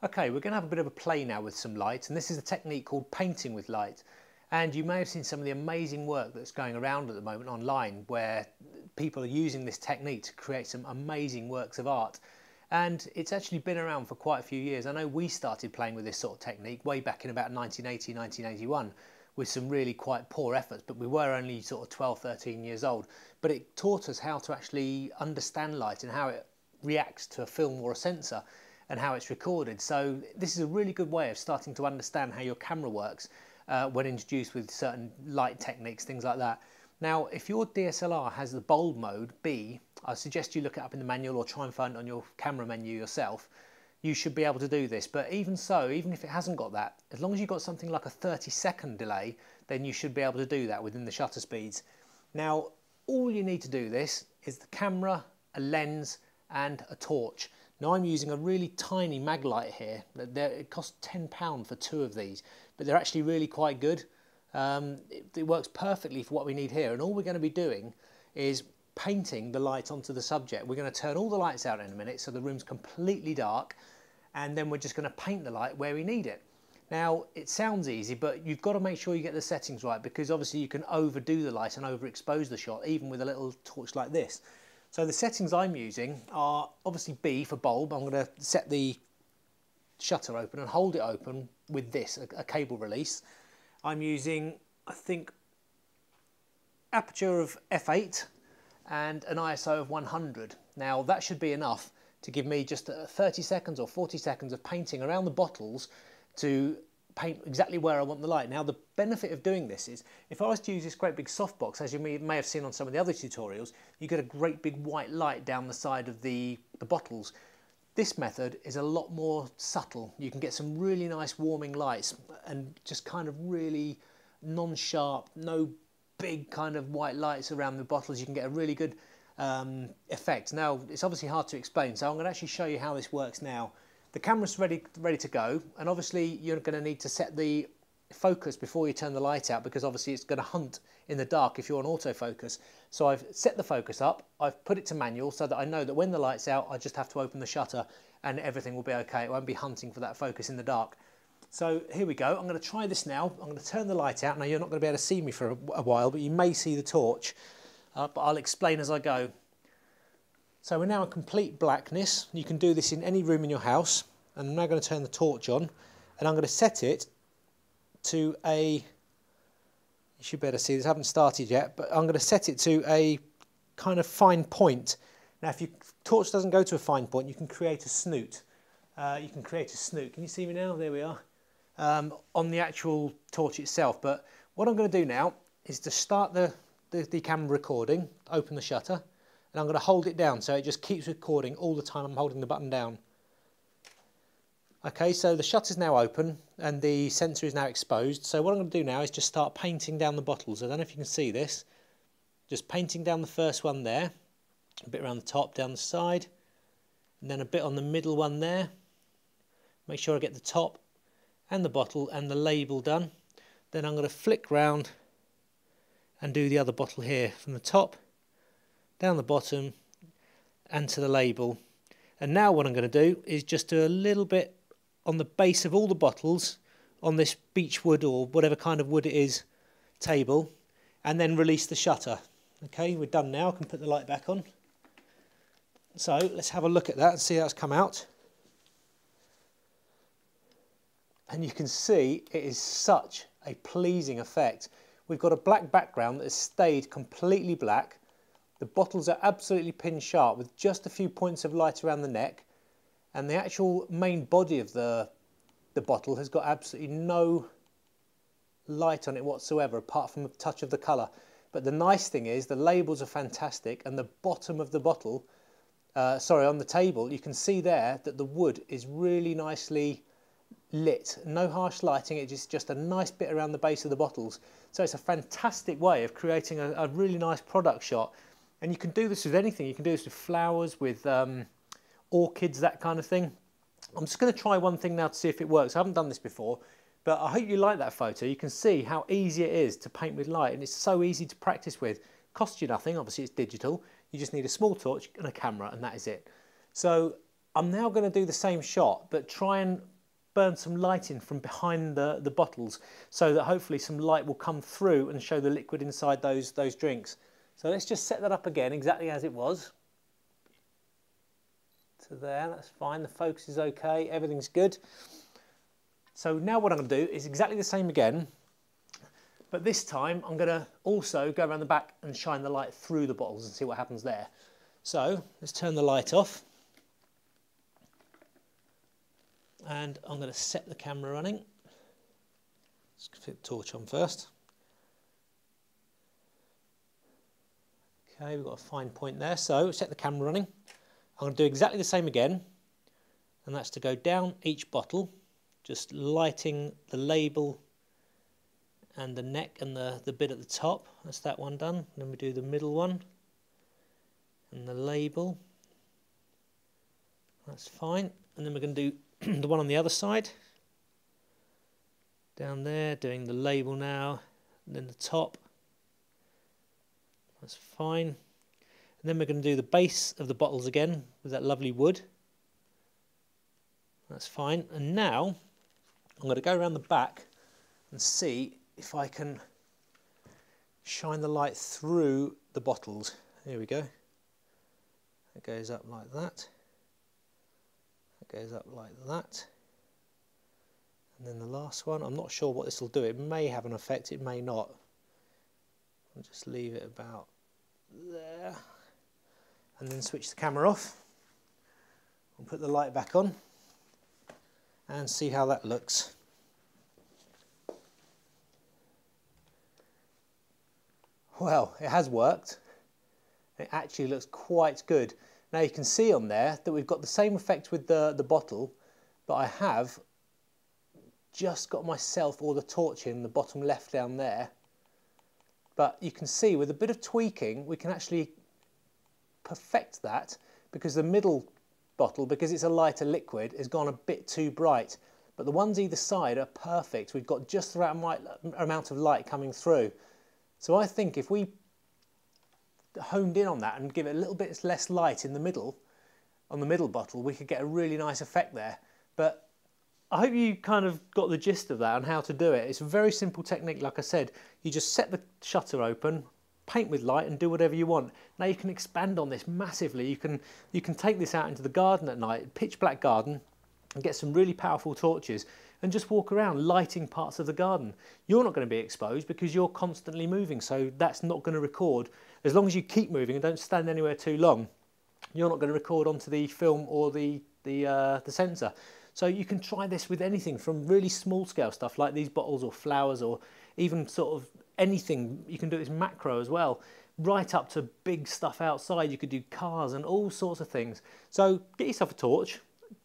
Okay, we're going to have a bit of a play now with some light, and this is a technique called painting with light. And you may have seen some of the amazing work that's going around at the moment online where people are using this technique to create some amazing works of art. And it's actually been around for quite a few years. I know we started playing with this sort of technique way back in about 1980, 1981 with some really quite poor efforts, but we were only sort of 12, 13 years old. But it taught us how to actually understand light and how it reacts to a film or a sensor, and how it's recorded. So this is a really good way of starting to understand how your camera works when introduced with certain light techniques, things like that. Now, if your DSLR has the bulb mode B, I suggest you look it up in the manual or try and find it on your camera menu yourself. You should be able to do this, but even so, even if it hasn't got that, as long as you've got something like a 30-second delay, then you should be able to do that within the shutter speeds. Now, all you need to do this is the camera, a lens, and a torch. Now I'm using a really tiny Maglite here. It costs £10 for two of these, but they're actually really quite good. It works perfectly for what we need here, and all we're going to be doing is painting the light onto the subject. We're going to turn all the lights out in a minute so the room's completely dark, and then we're just going to paint the light where we need it. Now, it sounds easy, but you've got to make sure you get the settings right, because obviously you can overdo the light and overexpose the shot, even with a little torch like this. So the settings I'm using are obviously B for bulb. I'm going to set the shutter open and hold it open with this, a cable release. I'm using, I think, aperture of f8 and an ISO of 100. Now that should be enough to give me just 30 seconds or 40 seconds of painting around the bottles to paint exactly where I want the light. Now the benefit of doing this is, if I was to use this great big softbox, as you may have seen on some of the other tutorials, you get a great big white light down the side of the bottles. This method is a lot more subtle. You can get some really nice warming lights and just kind of really non-sharp, no big kind of white lights around the bottles. You can get a really good effect. Now it's obviously hard to explain, so I'm going to actually show you how this works now. The camera's ready to go, and obviously you're going to need to set the focus before you turn the light out, because obviously it's going to hunt in the dark if you're on autofocus. So I've set the focus up, I've put it to manual so that I know that when the light's out I just have to open the shutter and everything will be okay. It won't be hunting for that focus in the dark. So here we go. I'm going to try this now. I'm going to turn the light out. Now you're not going to be able to see me for a while, but you may see the torch, but I'll explain as I go. So we're now in complete blackness. You can do this in any room in your house. And I'm now going to turn the torch on, and I'm going to set it to a, you should be able to see this, I haven't started yet, but I'm going to set it to a kind of fine point. Now if your torch doesn't go to a fine point, you can create a snoot. Can you see me now? There we are. On the actual torch itself. But what I'm going to do now is to start the camera recording, open the shutter, and I'm going to hold it down so it just keeps recording all the time I'm holding the button down. Okay, so the shutter's now open and the sensor is now exposed. So what I'm going to do now is just start painting down the bottles. I don't know if you can see this. Just painting down the first one there, a bit around the top, down the side, and then a bit on the middle one there. Make sure I get the top and the bottle and the label done. Then I'm going to flick round and do the other bottle here, from the top, down the bottom, and to the label. And now what I'm going to do is just do a little bit on the base of all the bottles on this beech wood or whatever kind of wood it is table, and then release the shutter. Okay, we're done now. I can put the light back on. So let's have a look at that and see how it's come out. And you can see it is such a pleasing effect. We've got a black background that has stayed completely black. The bottles are absolutely pin sharp with just a few points of light around the neck, and the actual main body of the bottle has got absolutely no light on it whatsoever apart from a touch of the colour. But the nice thing is the labels are fantastic, and the bottom of the bottle, on the table, you can see there that the wood is really nicely lit. No harsh lighting, it's just a nice bit around the base of the bottles. So it's a fantastic way of creating a really nice product shot. And you can do this with anything. You can do this with flowers, with orchids, that kind of thing. I'm just going to try one thing now to see if it works. I haven't done this before, but I hope you like that photo. You can see how easy it is to paint with light, and it's so easy to practice with. Costs you nothing, obviously it's digital. You just need a small torch and a camera, and that is it. So I'm now going to do the same shot, but try and burn some light in from behind the bottles so that hopefully some light will come through and show the liquid inside those drinks. So let's just set that up again exactly as it was. To there, that's fine, the focus is okay, everything's good. So now what I'm going to do is exactly the same again, but this time I'm going to also go around the back and shine the light through the bottles and see what happens there. So let's turn the light off. And I'm going to set the camera running. Let's fit the torch on first. Okay, we've got a fine point there. So set the camera running. I'm going to do exactly the same again. And that's to go down each bottle, just lighting the label and the neck and the bit at the top. That's that one done. And then we do the middle one and the label. That's fine. And then we're going to do the one on the other side, down there, doing the label now, and then the top. That's fine. And then we're going to do the base of the bottles again with that lovely wood. That's fine. And now I'm going to go around the back and see if I can shine the light through the bottles. Here we go. It goes up like that. Goes up like that, and then the last one, I'm not sure what this will do. It may have an effect, it may not. I'll just leave it about there and then switch the camera off and put the light back on and see how that looks. Well, it has worked. It actually looks quite good. Now you can see on there that we've got the same effect with the bottle, but I have just got myself or the torch in the bottom left down there. But you can see with a bit of tweaking we can actually perfect that, because the middle bottle, because it's a lighter liquid, has gone a bit too bright. But the ones either side are perfect. We've got just the right amount of light coming through. So I think if we honed in on that and give it a little bit less light in the middle, on the middle bottle, we could get a really nice effect there. But I hope you kind of got the gist of that and how to do it. It's a very simple technique, like I said. You just set the shutter open, paint with light and do whatever you want. Now you can expand on this massively. You can take this out into the garden at night, pitch black garden, and get some really powerful torches and just walk around lighting parts of the garden. You're not going to be exposed because you're constantly moving, so that's not going to record. As long as you keep moving and don't stand anywhere too long, you're not going to record onto the film or the sensor. So you can try this with anything from really small scale stuff like these bottles or flowers, or even sort of anything. You can do it as macro as well, right up to big stuff outside. You could do cars and all sorts of things. So get yourself a torch,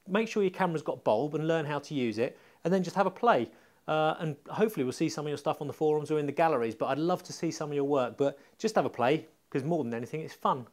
make sure your camera's got bulb and learn how to use it, and then just have a play. And hopefully we'll see some of your stuff on the forums or in the galleries, but I'd love to see some of your work. But just have a play, because more than anything, it's fun.